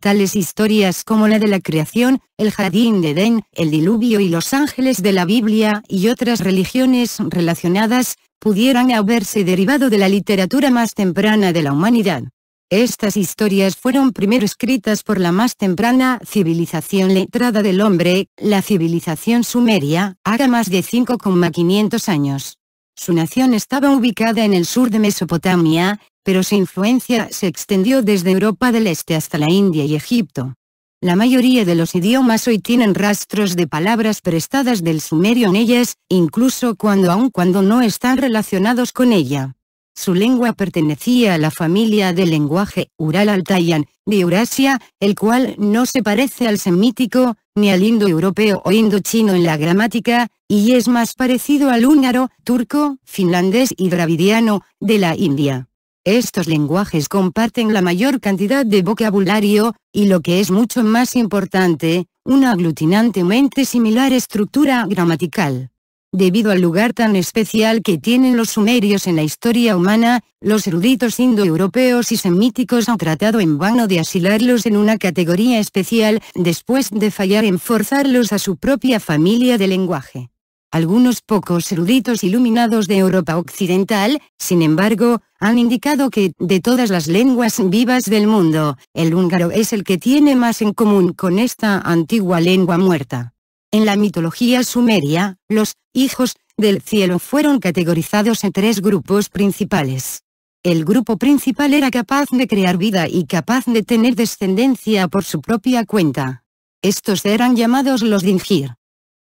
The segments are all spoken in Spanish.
Tales historias como la de la creación, el jardín de Edén, el diluvio y los ángeles de la Biblia y otras religiones relacionadas, pudieran haberse derivado de la literatura más temprana de la humanidad. Estas historias fueron primero escritas por la más temprana civilización letrada del hombre, la civilización sumeria, hace más de 5,500 años. Su nación estaba ubicada en el sur de Mesopotamia, pero su influencia se extendió desde Europa del Este hasta la India y Egipto. La mayoría de los idiomas hoy tienen rastros de palabras prestadas del sumerio en ellas, incluso aun cuando no están relacionados con ella. Su lengua pertenecía a la familia del lenguaje Ural-Altayan, de Eurasia, el cual no se parece al semítico, ni al indoeuropeo o indochino en la gramática, y es más parecido al húngaro, turco, finlandés y dravidiano, de la India. Estos lenguajes comparten la mayor cantidad de vocabulario, y lo que es mucho más importante, una aglutinantemente similar estructura gramatical. Debido al lugar tan especial que tienen los sumerios en la historia humana, los eruditos indoeuropeos y semíticos han tratado en vano de asilarlos en una categoría especial, después de fallar en forzarlos a su propia familia de lenguaje. Algunos pocos eruditos iluminados de Europa Occidental, sin embargo, han indicado que, de todas las lenguas vivas del mundo, el húngaro es el que tiene más en común con esta antigua lengua muerta. En la mitología sumeria, los hijos del cielo fueron categorizados en tres grupos principales. El grupo principal era capaz de crear vida y capaz de tener descendencia por su propia cuenta. Estos eran llamados los Dingir.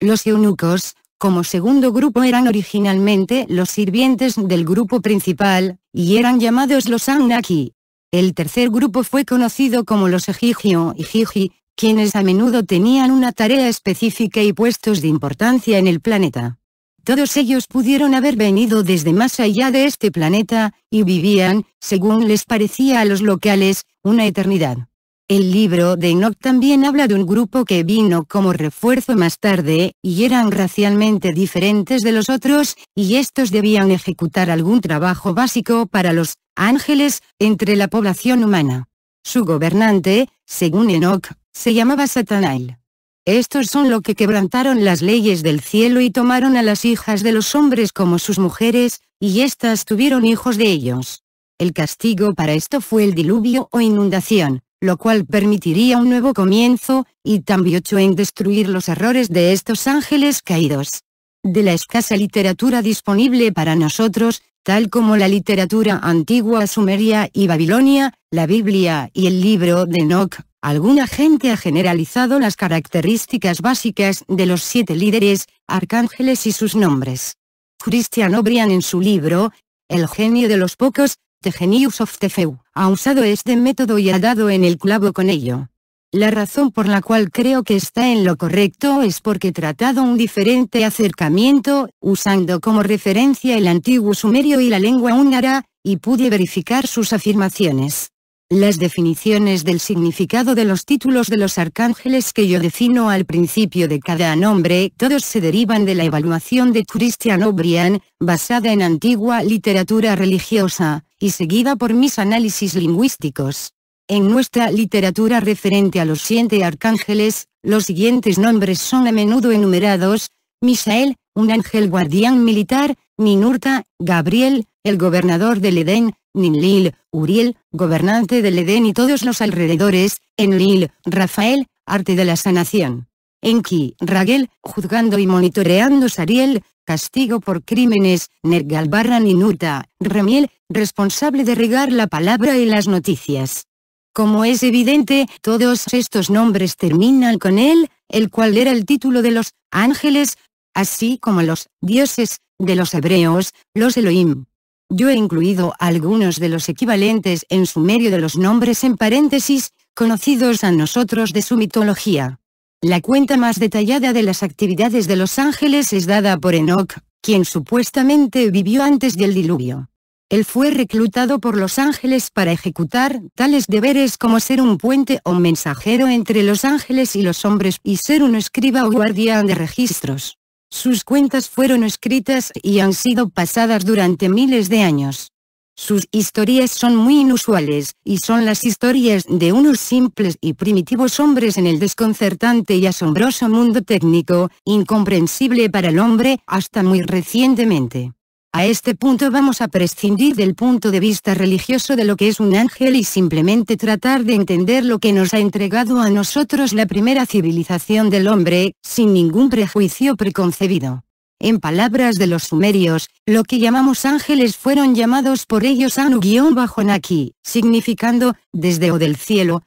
Los eunucos, como segundo grupo, eran originalmente los sirvientes del grupo principal, y eran llamados los Anunnaki. El tercer grupo fue conocido como los Egigio y Gigi, quienes a menudo tenían una tarea específica y puestos de importancia en el planeta. Todos ellos pudieron haber venido desde más allá de este planeta, y vivían, según les parecía a los locales, una eternidad. El libro de Enoch también habla de un grupo que vino como refuerzo más tarde, y eran racialmente diferentes de los otros, y estos debían ejecutar algún trabajo básico para los ángeles entre la población humana. Su gobernante, según Enoch, se llamaba Satanael. Estos son los que quebrantaron las leyes del cielo y tomaron a las hijas de los hombres como sus mujeres, y éstas tuvieron hijos de ellos. El castigo para esto fue el diluvio o inundación, lo cual permitiría un nuevo comienzo, y también en destruir los errores de estos ángeles caídos. De la escasa literatura disponible para nosotros, tal como la literatura antigua sumeria y babilonia, la Biblia y el libro de Enoch, alguna gente ha generalizado las características básicas de los 7 líderes, arcángeles y sus nombres. Christian O'Brien en su libro, El genio de los pocos, The Genius of the Few, ha usado este método y ha dado en el clavo con ello. La razón por la cual creo que está en lo correcto es porque he tratado un diferente acercamiento, usando como referencia el antiguo sumerio y la lengua húngara, y pude verificar sus afirmaciones. Las definiciones del significado de los títulos de los arcángeles que yo defino al principio de cada nombre, todos se derivan de la evaluación de Christian O'Brien, basada en antigua literatura religiosa, y seguida por mis análisis lingüísticos. En nuestra literatura referente a los 7 arcángeles, los siguientes nombres son a menudo enumerados: Misael, un ángel guardián militar; Ninurta, Gabriel, el gobernador del Edén; Ninlil, Uriel, gobernante del Edén y todos los alrededores; Enlil, Rafael, arte de la sanación; Enki, Ragel, juzgando y monitoreando; Sariel, castigo por crímenes; Nergal barra Ninurta, Remiel, responsable de regar la palabra y las noticias. Como es evidente, todos estos nombres terminan con él, el cual era el título de los ángeles, así como los dioses de los hebreos, los Elohim. Yo he incluido algunos de los equivalentes en sumerio de los nombres en paréntesis, conocidos a nosotros de su mitología. La cuenta más detallada de las actividades de los ángeles es dada por Enoch, quien supuestamente vivió antes del diluvio. Él fue reclutado por los ángeles para ejecutar tales deberes como ser un puente o mensajero entre los ángeles y los hombres y ser un escriba o guardián de registros. Sus cuentas fueron escritas y han sido pasadas durante miles de años. Sus historias son muy inusuales, y son las historias de unos simples y primitivos hombres en el desconcertante y asombroso mundo técnico, incomprensible para el hombre hasta muy recientemente. A este punto vamos a prescindir del punto de vista religioso de lo que es un ángel y simplemente tratar de entender lo que nos ha entregado a nosotros la primera civilización del hombre, sin ningún prejuicio preconcebido. En palabras de los sumerios, lo que llamamos ángeles fueron llamados por ellos Anu-Naki, significando, desde o del cielo.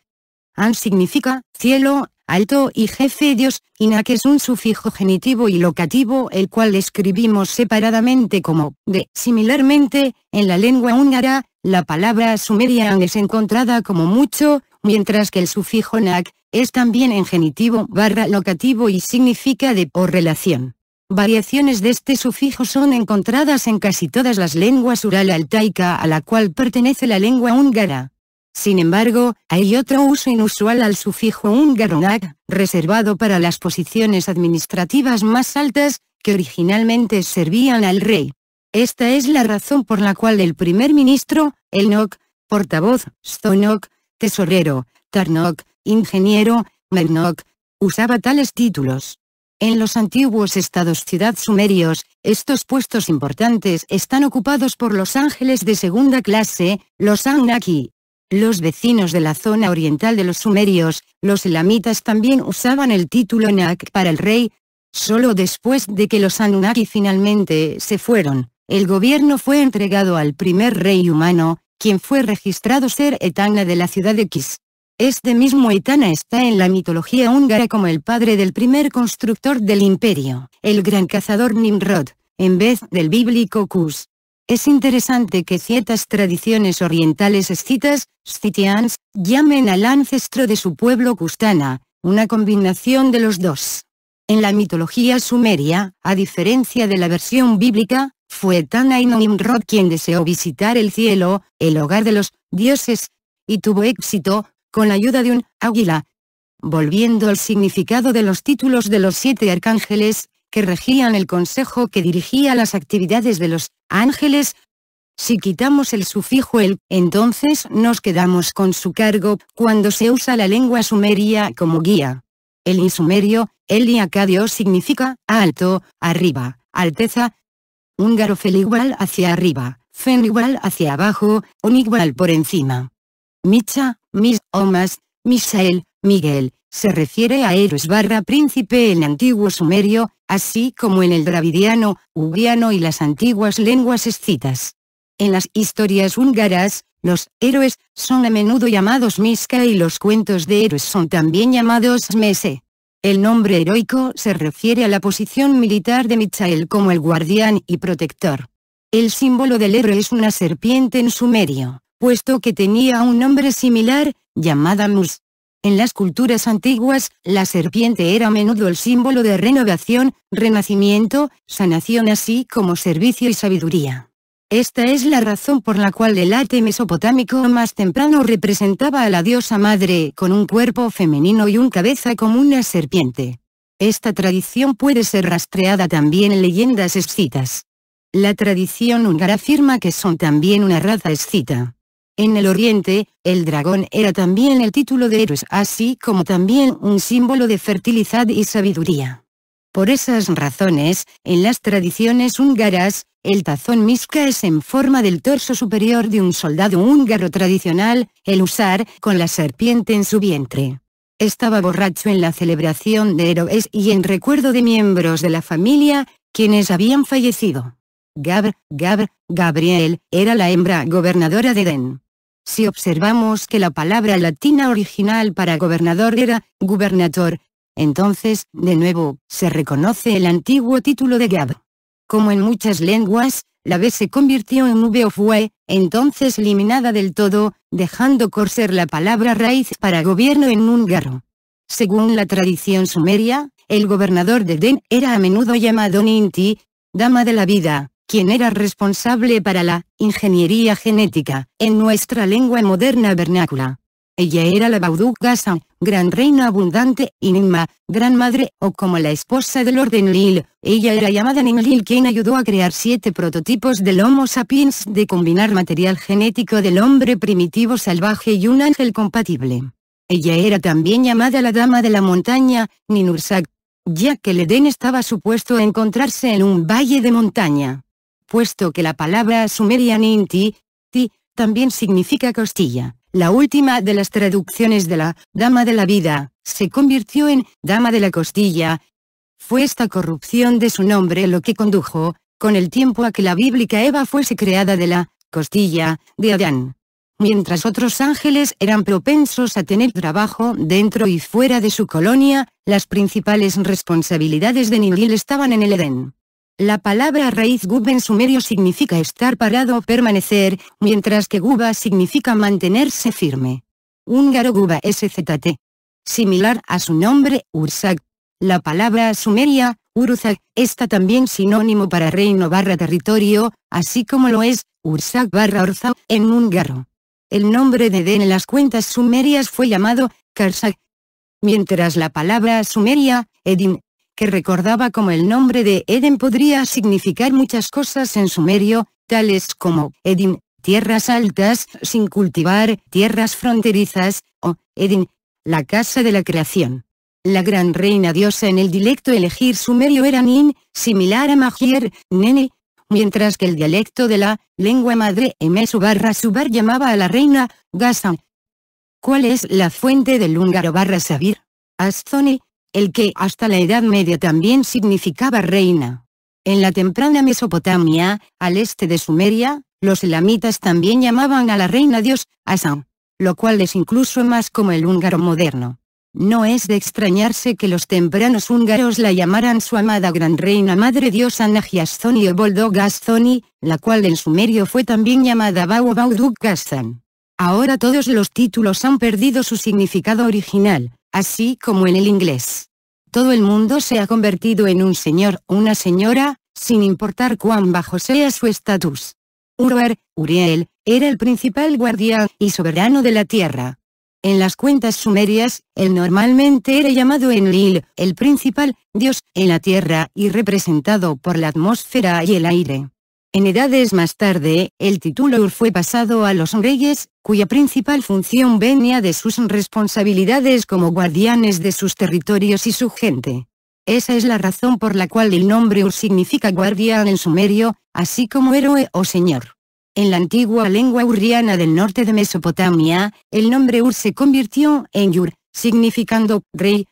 An significa, cielo, alto y jefe Dios, y Nak es un sufijo genitivo y locativo el cual escribimos separadamente como, de. Similarmente, en la lengua húngara, la palabra sumeria es encontrada como mucho, mientras que el sufijo Nak, es también en genitivo / locativo y significa de o relación. Variaciones de este sufijo son encontradas en casi todas las lenguas ural-altaica a la cual pertenece la lengua húngara. Sin embargo, hay otro uso inusual al sufijo húngaro nak, reservado para las posiciones administrativas más altas, que originalmente servían al rey. Esta es la razón por la cual el primer ministro, el nok, portavoz, stonok, tesorero, tarnok, ingeniero, mernok, usaba tales títulos. En los antiguos estados-ciudad sumerios, estos puestos importantes están ocupados por los ángeles de segunda clase, los Anunnaki. Los vecinos de la zona oriental de los sumerios, los elamitas también usaban el título Nak para el rey. Solo después de que los Anunnaki finalmente se fueron, el gobierno fue entregado al primer rey humano, quien fue registrado ser Etana de la ciudad de Kis. Este mismo Etana está en la mitología húngara como el padre del primer constructor del imperio, el gran cazador Nimrod, en vez del bíblico Cus. Es interesante que ciertas tradiciones orientales escitas, Scythians, llamen al ancestro de su pueblo Custana, una combinación de los dos. En la mitología sumeria, a diferencia de la versión bíblica, fue Etana y no Nimrod quien deseó visitar el cielo, el hogar de los dioses, y tuvo éxito, con la ayuda de un águila. Volviendo al significado de los títulos de los 7 arcángeles, que regían el consejo que dirigía las actividades de los ángeles, si quitamos el sufijo el, entonces nos quedamos con su cargo, cuando se usa la lengua sumeria como guía. El insumerio, el y acadio significa, alto, arriba, alteza. Húngaro fel igual hacia arriba, fen igual hacia abajo, un igual por encima. Micha, Mis, Omas, Misael, Miguel, se refiere a héroes / príncipe en antiguo sumerio, así como en el dravidiano, ugriano y las antiguas lenguas escitas. En las historias húngaras, los héroes son a menudo llamados Miska y los cuentos de héroes son también llamados Mese. El nombre heroico se refiere a la posición militar de Michael como el guardián y protector. El símbolo del héroe es una serpiente en sumerio, puesto que tenía un nombre similar, llamada Mus. En las culturas antiguas, la serpiente era a menudo el símbolo de renovación, renacimiento, sanación así como servicio y sabiduría. Esta es la razón por la cual el arte mesopotámico más temprano representaba a la diosa madre con un cuerpo femenino y una cabeza como una serpiente. Esta tradición puede ser rastreada también en leyendas escitas. La tradición húngara afirma que son también una raza escita. En el oriente, el dragón era también el título de héroes, así como también un símbolo de fertilidad y sabiduría. Por esas razones, en las tradiciones húngaras, el tazón Miska es en forma del torso superior de un soldado húngaro tradicional, el husar, con la serpiente en su vientre. Estaba borracho en la celebración de héroes y en recuerdo de miembros de la familia, quienes habían fallecido. Gabriel, era la hembra gobernadora de Edén. Si observamos que la palabra latina original para gobernador era gubernator, entonces, de nuevo, se reconoce el antiguo título de Gab. Como en muchas lenguas, la B se convirtió en V o fue, entonces eliminada del todo, dejando corser la palabra raíz para gobierno en húngaro. Según la tradición sumeria, el gobernador de Den era a menudo llamado Ninti, dama de la vida, quien era responsable para la ingeniería genética, en nuestra lengua moderna vernácula. Ella era la Bauduk-Gasan, gran reina abundante, y Ninma, gran madre, o como la esposa del Lord Enlil. Ella era llamada Ninlil, quien ayudó a crear 7 prototipos del Homo sapiens, de combinar material genético del hombre primitivo salvaje y un ángel compatible. Ella era también llamada la Dama de la Montaña, Ninursak, ya que el Edén estaba supuesto a encontrarse en un valle de montaña. Puesto que la palabra sumeria Ninti, también significa costilla. La última de las traducciones de la Dama de la Vida, se convirtió en Dama de la Costilla. Fue esta corrupción de su nombre lo que condujo, con el tiempo, a que la bíblica Eva fuese creada de la costilla de Adán. Mientras otros ángeles eran propensos a tener trabajo dentro y fuera de su colonia, las principales responsabilidades de Ninlil estaban en el Edén. La palabra raíz gub en sumerio significa estar parado o permanecer, mientras que guba significa mantenerse firme. Húngaro guba SZT. Similar a su nombre, Ursak. La palabra sumeria, Uruzak, está también sinónimo para reino/territorio, así como lo es Ursak/Orzak en húngaro. El nombre de Edén en las cuentas sumerias fue llamado Karsak. Mientras la palabra sumeria, Edin, que recordaba como el nombre de Edén, podría significar muchas cosas en sumerio, tales como Edin, tierras altas, sin cultivar, tierras fronterizas, o Edin, la casa de la creación. La gran reina diosa en el dialecto elegir sumerio era Nin, similar a Magier, Nene, mientras que el dialecto de la lengua madre Emesu/Subar llamaba a la reina Gasan. ¿Cuál es la fuente del húngaro/sabir? Astzoni, el que hasta la Edad Media también significaba reina. En la temprana Mesopotamia, al este de Sumeria, los elamitas también llamaban a la reina dios Asan, lo cual es incluso más como el húngaro moderno. No es de extrañarse que los tempranos húngaros la llamaran su amada gran reina madre diosa Nagiastzoni o Boldog-Astzoni, la cual en sumerio fue también llamada Bauduk-Gasan. Ahora todos los títulos han perdido su significado original, así como en el inglés. Todo el mundo se ha convertido en un señor o una señora, sin importar cuán bajo sea su estatus. Uriel, era el principal guardián y soberano de la tierra. En las cuentas sumerias, él normalmente era llamado Enlil, el principal dios en la tierra y representado por la atmósfera y el aire. En edades más tarde, el título Ur fue pasado a los reyes, cuya principal función venía de sus responsabilidades como guardianes de sus territorios y su gente. Esa es la razón por la cual el nombre Ur significa guardián en sumerio, así como héroe o señor. En la antigua lengua urriana del norte de Mesopotamia, el nombre Ur se convirtió en Yur, significando rey.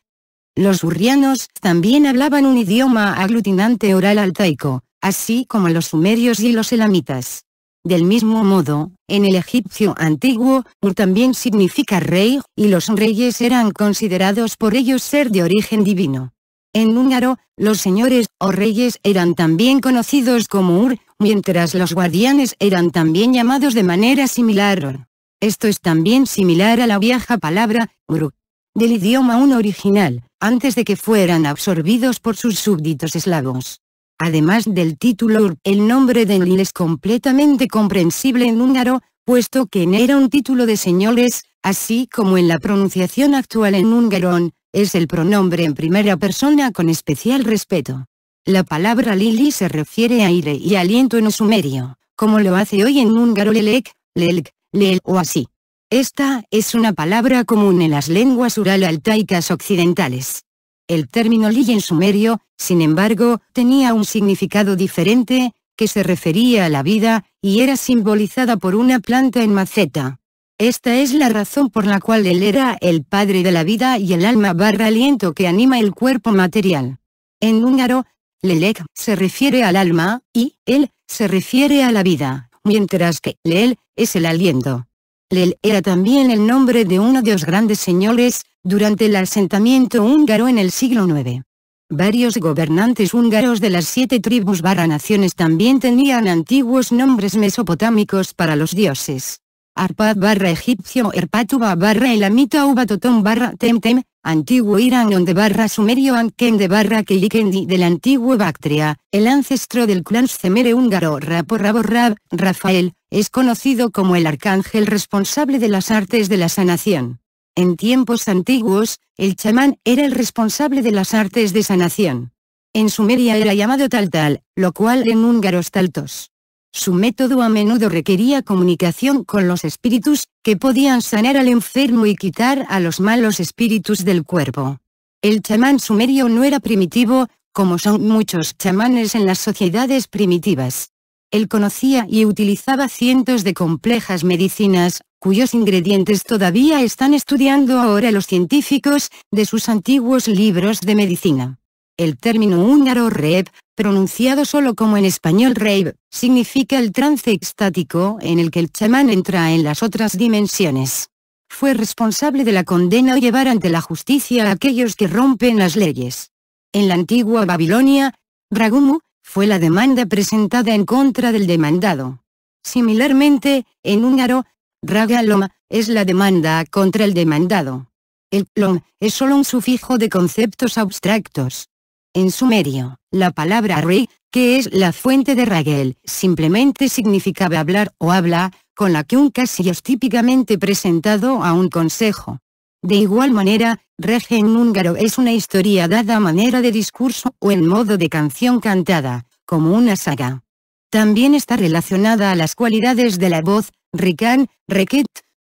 Los urrianos también hablaban un idioma aglutinante oral altaico, así como los sumerios y los elamitas. Del mismo modo, en el egipcio antiguo, Ur también significa rey, y los reyes eran considerados por ellos ser de origen divino. En húngaro, los señores o reyes eran también conocidos como Ur, mientras los guardianes eran también llamados de manera similar. Esto es también similar a la vieja palabra Uru, del idioma huno original, antes de que fueran absorbidos por sus súbditos eslavos. Además del título Ur, el nombre de Enlil es completamente comprensible en húngaro, puesto que era un título de señores, así como en la pronunciación actual en húngaro, es el pronombre en primera persona con especial respeto. La palabra Lili se refiere a aire y aliento en sumerio, como lo hace hoy en húngaro Lelek, Lelk, Lel o así. Esta es una palabra común en las lenguas ural-altaicas occidentales. El término Lili en sumerio, sin embargo, tenía un significado diferente, que se refería a la vida, y era simbolizada por una planta en maceta. Esta es la razón por la cual él era el padre de la vida y el alma/aliento que anima el cuerpo material. En húngaro, Lelek se refiere al alma, y él se refiere a la vida, mientras que Lel es el aliento. Lel era también el nombre de uno de los grandes señores, durante el asentamiento húngaro en el siglo IX. Varios gobernantes húngaros de las 7 tribus/naciones también tenían antiguos nombres mesopotámicos para los dioses. Arpad barra egipcio Erpatuba barra elamita Ubatotón barra Temtem, antiguo Irán donde barra sumerio Ankende barra Keikendi del antiguo Bactria, el ancestro del clan Cemere húngaro Raporraborrab, Rafael, es conocido como el arcángel responsable de las artes de la sanación. En tiempos antiguos, el chamán era el responsable de las artes de sanación. En Sumeria era llamado Taltal, lo cual en húngaro es Taltos. Su método a menudo requería comunicación con los espíritus, que podían sanar al enfermo y quitar a los malos espíritus del cuerpo. El chamán sumerio no era primitivo, como son muchos chamanes en las sociedades primitivas. Él conocía y utilizaba cientos de complejas medicinas, cuyos ingredientes todavía están estudiando ahora los científicos, de sus antiguos libros de medicina. El término húngaro reeb, pronunciado solo como en español reib, significa el trance extático en el que el chamán entra en las otras dimensiones. Fue responsable de la condena o llevar ante la justicia a aquellos que rompen las leyes. En la antigua Babilonia, Ragumu fue la demanda presentada en contra del demandado. Similarmente, en húngaro, Ragalom es la demanda contra el demandado. El lom es solo un sufijo de conceptos abstractos. En sumerio, la palabra ri, que es la fuente de Ragel, simplemente significaba hablar o habla, con la que un caso es típicamente presentado a un consejo. De igual manera, rege en húngaro es una historia dada a manera de discurso o en modo de canción cantada, como una saga. También está relacionada a las cualidades de la voz, rikan, reket.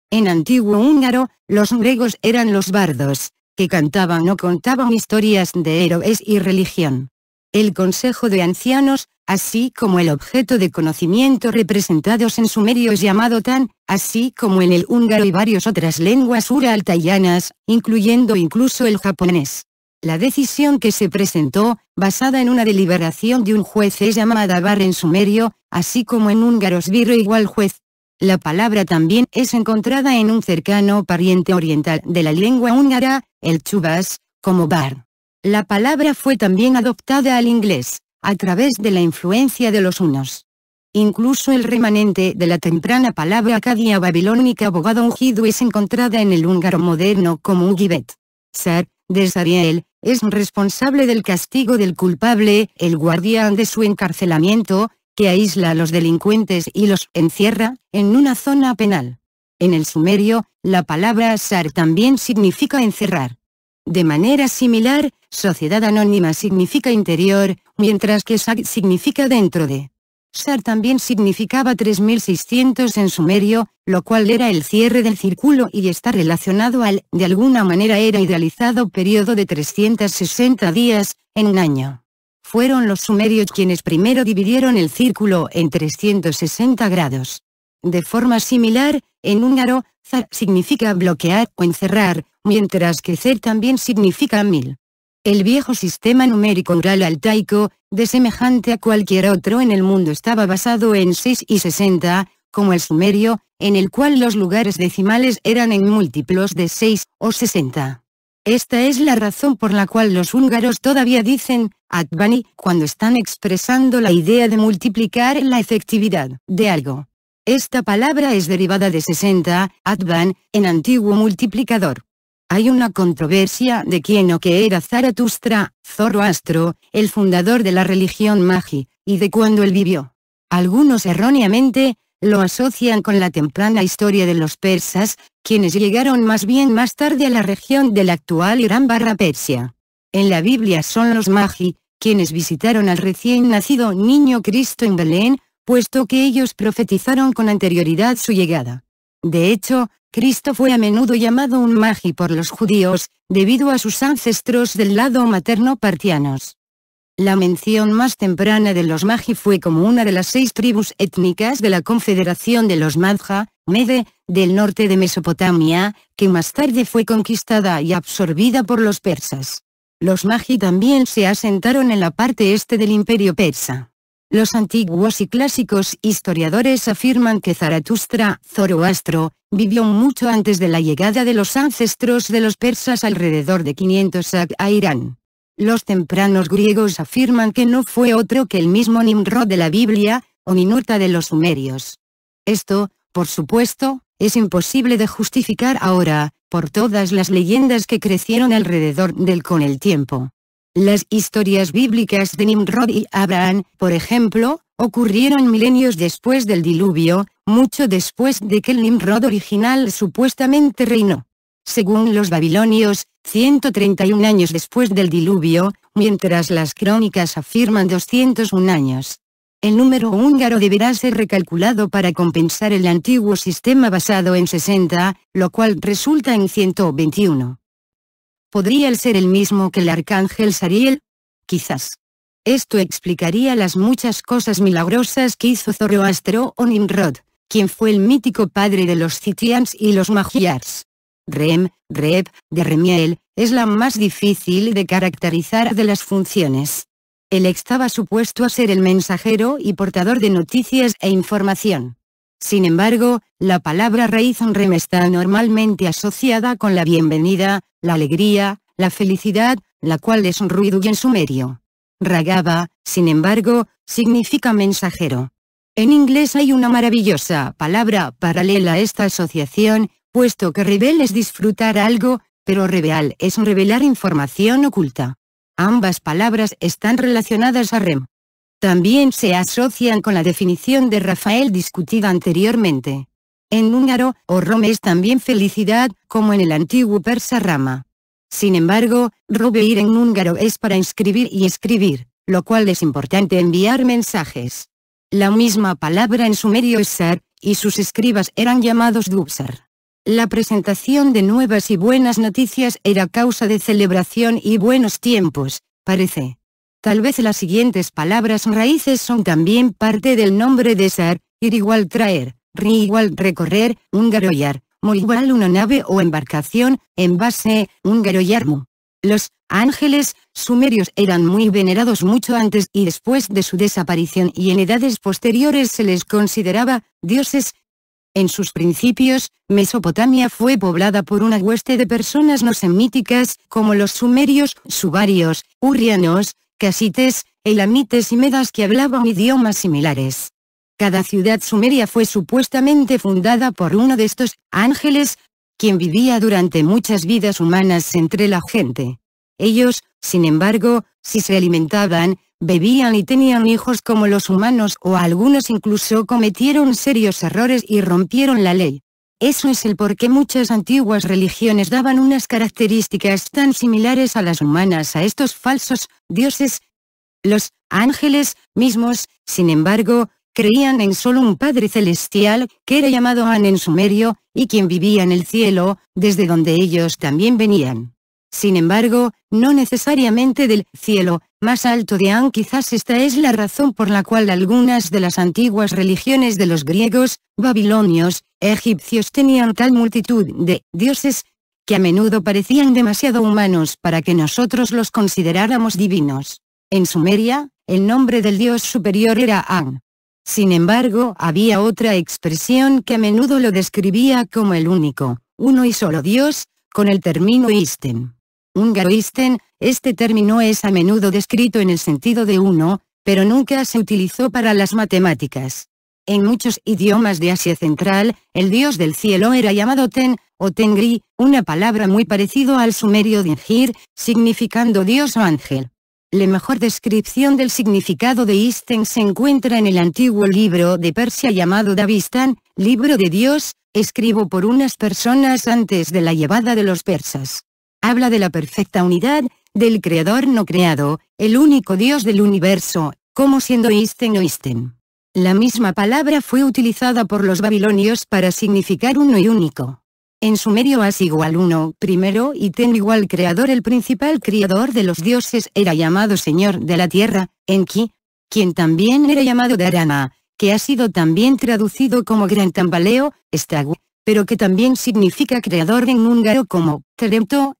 En antiguo húngaro, los griegos eran los bardos, que cantaban o contaban historias de héroes y religión. El consejo de ancianos, así como el objeto de conocimiento representados en sumerio es llamado tan, así como en el húngaro y varias otras lenguas ura-altayanas, incluyendo incluso el japonés. La decisión que se presentó, basada en una deliberación de un juez es llamada bar en sumerio, así como en húngaro sbiro igual juez. La palabra también es encontrada en un cercano pariente oriental de la lengua húngara, el chubas, como bar. La palabra fue también adoptada al inglés, a través de la influencia de los hunos. Incluso el remanente de la temprana palabra acadia babilónica abogado ungido es encontrada en el húngaro moderno como ugibet. Sar, de Sariel, es responsable del castigo del culpable, el guardián de su encarcelamiento, que aísla a los delincuentes y los encierra en una zona penal. En el sumerio, la palabra sar también significa encerrar. De manera similar, sociedad anónima significa interior, mientras que sag significa dentro de. Sar también significaba 3600 en sumerio, lo cual era el cierre del círculo y está relacionado al, de alguna manera era idealizado periodo de 360 días, en un año. Fueron los sumerios quienes primero dividieron el círculo en 360 grados. De forma similar, en húngaro, zar significa bloquear o encerrar, mientras que cer también significa 1000. El viejo sistema numérico oral altaico, de semejante a cualquier otro en el mundo estaba basado en 6 y 60, como el sumerio, en el cual los lugares decimales eran en múltiplos de 6 o 60. Esta es la razón por la cual los húngaros todavía dicen Atbani cuando están expresando la idea de multiplicar la efectividad de algo. Esta palabra es derivada de 60, Atban, en antiguo multiplicador. Hay una controversia de quién o qué era Zaratustra, Zoroastro, el fundador de la religión Magi, y de cuándo él vivió. Algunos erróneamente lo asocian con la temprana historia de los persas, quienes llegaron más bien más tarde a la región del actual Irán/Persia. En la Biblia son los Magi, quienes visitaron al recién nacido niño Cristo en Belén, puesto que ellos profetizaron con anterioridad su llegada. De hecho, Cristo fue a menudo llamado un Magi por los judíos, debido a sus ancestros del lado materno partianos. La mención más temprana de los Magi fue como una de las 6 tribus étnicas de la Confederación de los Madja, Mede, del norte de Mesopotamia, que más tarde fue conquistada y absorbida por los persas. Los Magi también se asentaron en la parte este del imperio persa. Los antiguos y clásicos historiadores afirman que Zaratustra, Zoroastro, vivió mucho antes de la llegada de los ancestros de los persas alrededor de 500 a Irán. Los tempranos griegos afirman que no fue otro que el mismo Nimrod de la Biblia, o Ninurta de los sumerios. Esto, por supuesto, es imposible de justificar ahora, por todas las leyendas que crecieron alrededor de él con el tiempo. Las historias bíblicas de Nimrod y Abraham, por ejemplo, ocurrieron milenios después del diluvio, mucho después de que el Nimrod original supuestamente reinó. Según los babilonios, 131 años después del diluvio, mientras las crónicas afirman 201 años. El número húngaro deberá ser recalculado para compensar el antiguo sistema basado en 60, lo cual resulta en 121. ¿Podría él ser el mismo que el arcángel Sariel? Quizás. Esto explicaría las muchas cosas milagrosas que hizo Zoroastro o Nimrod, quien fue el mítico padre de los Citians y los Magiars. Reb, de Remiel, es la más difícil de caracterizar de las funciones. Él estaba supuesto a ser el mensajero y portador de noticias e información. Sin embargo, la palabra raíz rem está normalmente asociada con la bienvenida, la alegría, la felicidad, la cual es un ruido en sumerio. Ragaba, sin embargo, significa mensajero. En inglés hay una maravillosa palabra paralela a esta asociación, puesto que revel es disfrutar algo, pero reveal es revelar información oculta. Ambas palabras están relacionadas a rem. También se asocian con la definición de Rafael discutida anteriormente. En húngaro, rom es también felicidad, como en el antiguo persa rama. Sin embargo, robeir en húngaro es para inscribir y escribir, lo cual es importante enviar mensajes. La misma palabra en sumerio es sar, y sus escribas eran llamados dubsar. La presentación de nuevas y buenas noticias era causa de celebración y buenos tiempos, parece. Tal vez las siguientes palabras raíces son también parte del nombre de sar, ir igual traer, ri igual recorrer, húngaro yar, mo igual una nave o embarcación, en base, húngaro yarmu. Los ángeles sumerios eran muy venerados mucho antes y después de su desaparición, y en edades posteriores se les consideraba dioses. En sus principios, Mesopotamia fue poblada por una hueste de personas no semíticas, como los sumerios, subarios, urrianos, casites, elamites y medas que hablaban idiomas similares. Cada ciudad sumeria fue supuestamente fundada por uno de estos ángeles, quien vivía durante muchas vidas humanas entre la gente. Ellos, sin embargo, si se alimentaban, bebían y tenían hijos como los humanos, o algunos incluso cometieron serios errores y rompieron la ley. Eso es el por qué muchas antiguas religiones daban unas características tan similares a las humanas a estos falsos dioses. Los ángeles mismos, sin embargo, creían en solo un Padre Celestial, que era llamado An en sumerio, y quien vivía en el cielo, desde donde ellos también venían. Sin embargo, no necesariamente del cielo más alto de An. Quizás esta es la razón por la cual algunas de las antiguas religiones de los griegos, babilonios, egipcios tenían tal multitud de dioses, que a menudo parecían demasiado humanos para que nosotros los consideráramos divinos. En Sumeria, el nombre del dios superior era An. Sin embargo, había otra expresión que a menudo lo describía como el único, uno y solo Dios, con el término Isten. Húngaro Isten, este término es a menudo descrito en el sentido de uno, pero nunca se utilizó para las matemáticas. En muchos idiomas de Asia Central, el dios del cielo era llamado Ten, o Tengri, una palabra muy parecido al sumerio Dingir, significando dios o ángel. La mejor descripción del significado de Isten se encuentra en el antiguo libro de Persia llamado Davistan, libro de Dios, escrito por unas personas antes de la llegada de los persas. Habla de la perfecta unidad, del creador no creado, el único Dios del universo, como siendo Isten o Isten. La misma palabra fue utilizada por los babilonios para significar uno y único. En sumerio As igual uno, primero, y Ten igual creador. El principal criador de los dioses era llamado Señor de la tierra, Enki, quien también era llamado Dharma, que ha sido también traducido como Gran Tambaleo, Stagu, pero que también significa creador en húngaro como Teremto.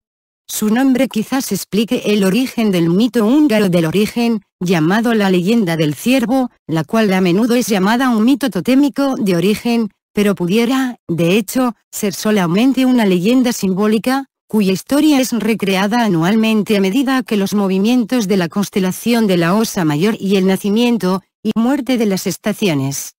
Su nombre quizás explique el origen del mito húngaro del origen, llamado la leyenda del ciervo, la cual a menudo es llamada un mito totémico de origen, pero pudiera, de hecho, ser solamente una leyenda simbólica, cuya historia es recreada anualmente a medida que los movimientos de la constelación de la Osa Mayor y el nacimiento y muerte de las estaciones.